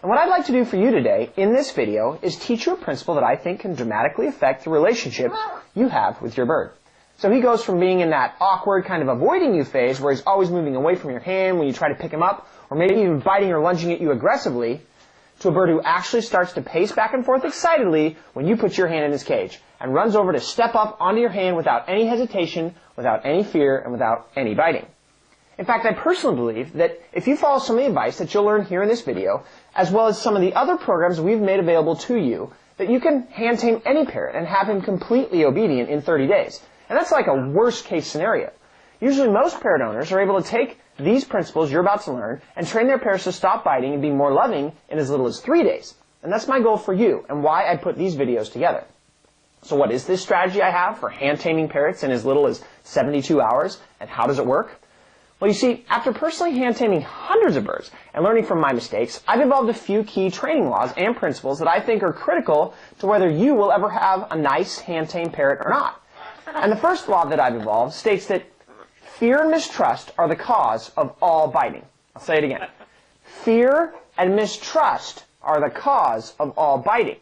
And what I'd like to do for you today in this video is teach you a principle that I think can dramatically affect the relationship you have with your bird. So he goes from being in that awkward kind of avoiding you phase where he's always moving away from your hand when you try to pick him up, or maybe even biting or lunging at you aggressively, to a bird who actually starts to pace back and forth excitedly when you put your hand in his cage and runs over to step up onto your hand without any hesitation, without any fear, and without any biting. In fact, I personally believe that if you follow some of the advice that you'll learn here in this video, as well as some of the other programs we've made available to you, that you can hand tame any parrot and have him completely obedient in 30 days. And that's like a worst case scenario. Usually most parrot owners are able to take these principles you're about to learn and train their parrots to stop biting and be more loving in as little as 3 days. And that's my goal for you and why I put these videos together. So what is this strategy I have for hand taming parrots in as little as 72 hours, and how does it work? Well, you see, after personally hand taming hundreds of birds and learning from my mistakes, I've evolved a few key training laws and principles that I think are critical to whether you will ever have a nice hand tamed parrot or not. And the first law that I've evolved states that fear and mistrust are the cause of all biting. I'll say it again. Fear and mistrust are the cause of all biting.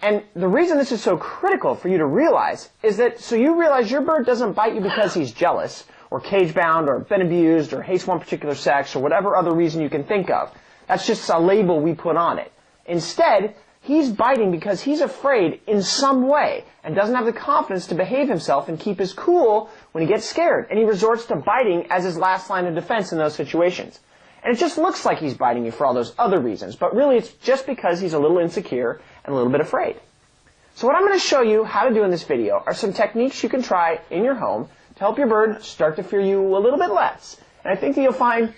And the reason this is so critical for you to realize is that so you realize your bird doesn't bite you because he's jealous, or cage-bound, or been abused, or hates one particular sex, or whatever other reason you can think of. That's just a label we put on it. Instead, he's biting because he's afraid in some way and doesn't have the confidence to behave himself and keep his cool when he gets scared, and he resorts to biting as his last line of defense in those situations. And it just looks like he's biting you for all those other reasons, but really it's just because he's a little insecure and a little bit afraid. So what I'm going to show you how to do in this video are some techniques you can try in your home to help your bird start to fear you a little bit less. And I think that you'll find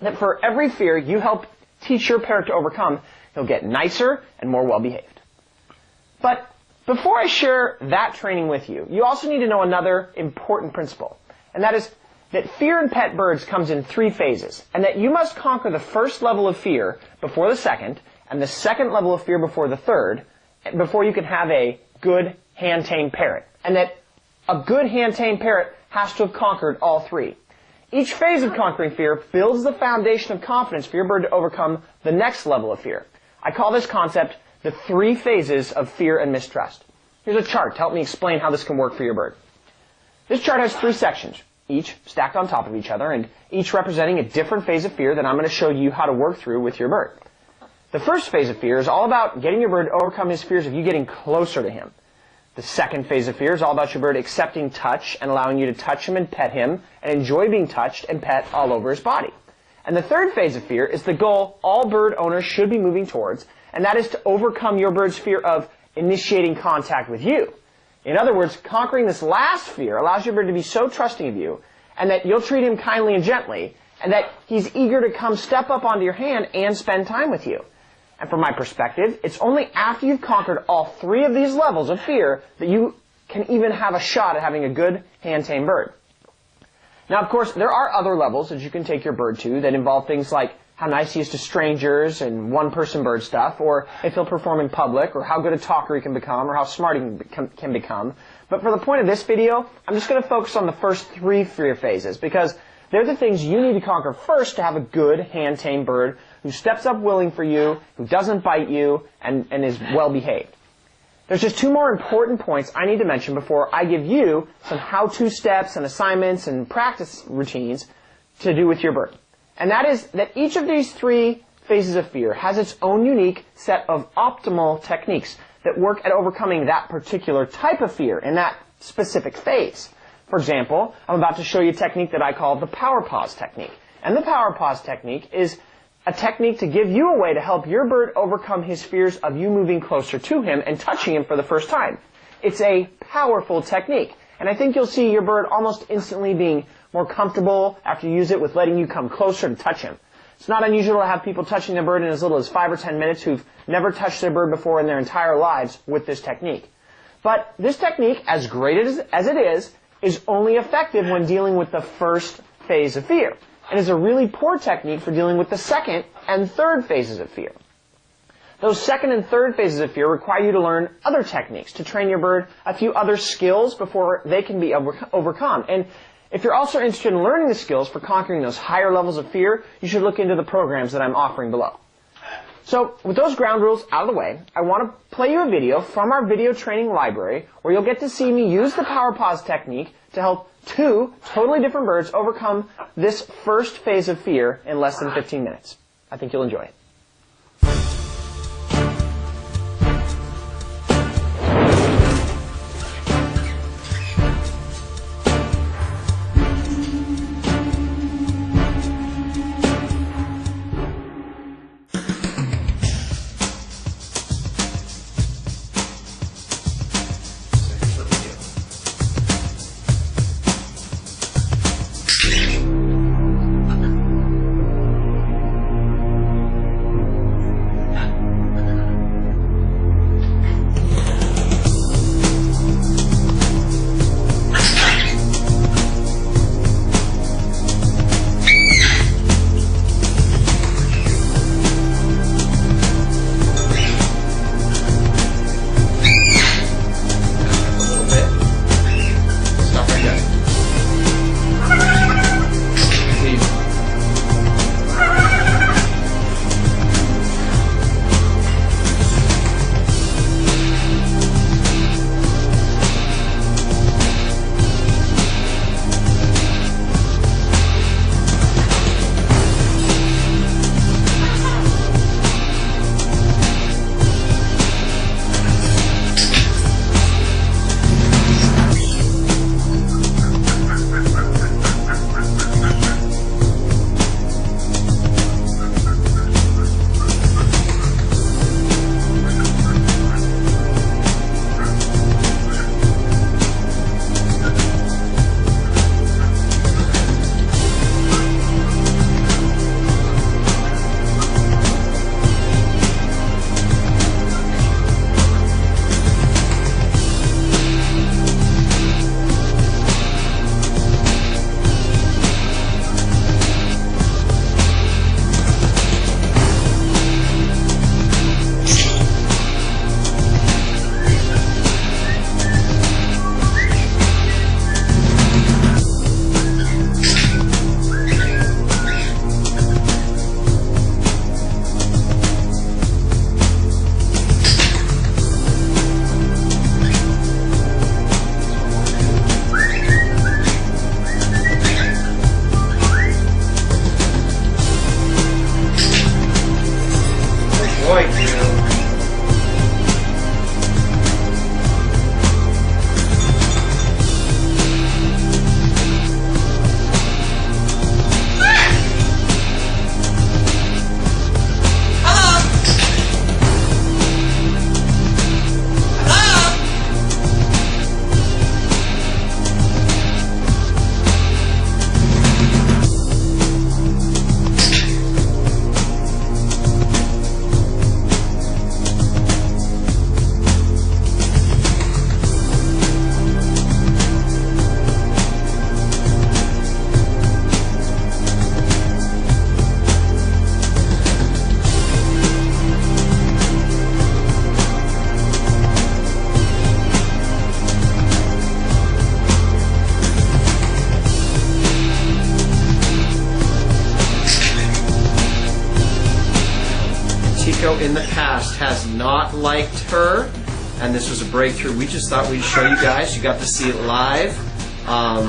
that for every fear you help teach your parrot to overcome, he'll get nicer and more well-behaved. But before I share that training with you, you also need to know another important principle, and that is that fear in pet birds comes in 3 phases, and that you must conquer the first level of fear before the second, and the second level of fear before the third, before you can have a good hand-tamed parrot. And that a good hand-tamed parrot has to have conquered all 3. Each phase of conquering fear builds the foundation of confidence for your bird to overcome the next level of fear. I call this concept the 3 phases of fear and mistrust. Here's a chart to help me explain how this can work for your bird. This chart has 3 sections, each stacked on top of each other, and each representing a different phase of fear that I'm going to show you how to work through with your bird. The first phase of fear is all about getting your bird to overcome his fears of you getting closer to him. The second phase of fear is all about your bird accepting touch and allowing you to touch him and pet him and enjoy being touched and pet all over his body. And the third phase of fear is the goal all bird owners should be moving towards, and that is to overcome your bird's fear of initiating contact with you. In other words, conquering this last fear allows your bird to be so trusting of you and that you'll treat him kindly and gently, and that he's eager to come step up onto your hand and spend time with you. And from my perspective, it's only after you've conquered all 3 of these levels of fear that you can even have a shot at having a good hand-tamed bird. Now, of course, there are other levels that you can take your bird to that involve things like how nice he is to strangers and one-person bird stuff, or if he'll perform in public, or how good a talker he can become, or how smart he can become. But for the point of this video, I'm just going to focus on the first 3 fear phases, because they're the things you need to conquer first to have a good hand-tamed bird who steps up willing for you, who doesn't bite you, and is well-behaved. There's just 2 more important points I need to mention before I give you some how-to steps and assignments and practice routines to do with your bird. And that is that each of these 3 phases of fear has its own unique set of optimal techniques that work at overcoming that particular type of fear in that specific phase. For example, I'm about to show you a technique that I call the power pause technique. And the power pause technique is a technique to give you a way to help your bird overcome his fears of you moving closer to him and touching him for the first time. It's a powerful technique, and I think you'll see your bird almost instantly being more comfortable after you use it with letting you come closer to touch him. It's not unusual to have people touching their bird in as little as 5 or 10 minutes who've never touched their bird before in their entire lives with this technique. But this technique, as great as it is only effective when dealing with the first phase of fear, and is a really poor technique for dealing with the second and third phases of fear. Those second and third phases of fear require you to learn other techniques to train your bird a few other skills before they can be overcome. And if you're also interested in learning the skills for conquering those higher levels of fear, you should look into the programs that I'm offering below. So, with those ground rules out of the way, I want to play you a video from our video training library where you'll get to see me use the power pause technique to help two totally different birds overcome this first phase of fear in less than 15 minutes. I think you'll enjoy it. In the past has not liked her, and this was a breakthrough. We just thought we'd show you guys. You got to see it live.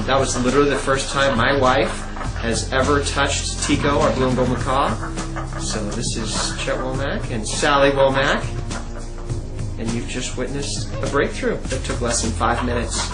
That was literally the first time my wife has ever touched Tico, our blue and gold macaw. So this is Chet Womack and Sally Womack, and you've just witnessed a breakthrough that took less than 5 minutes.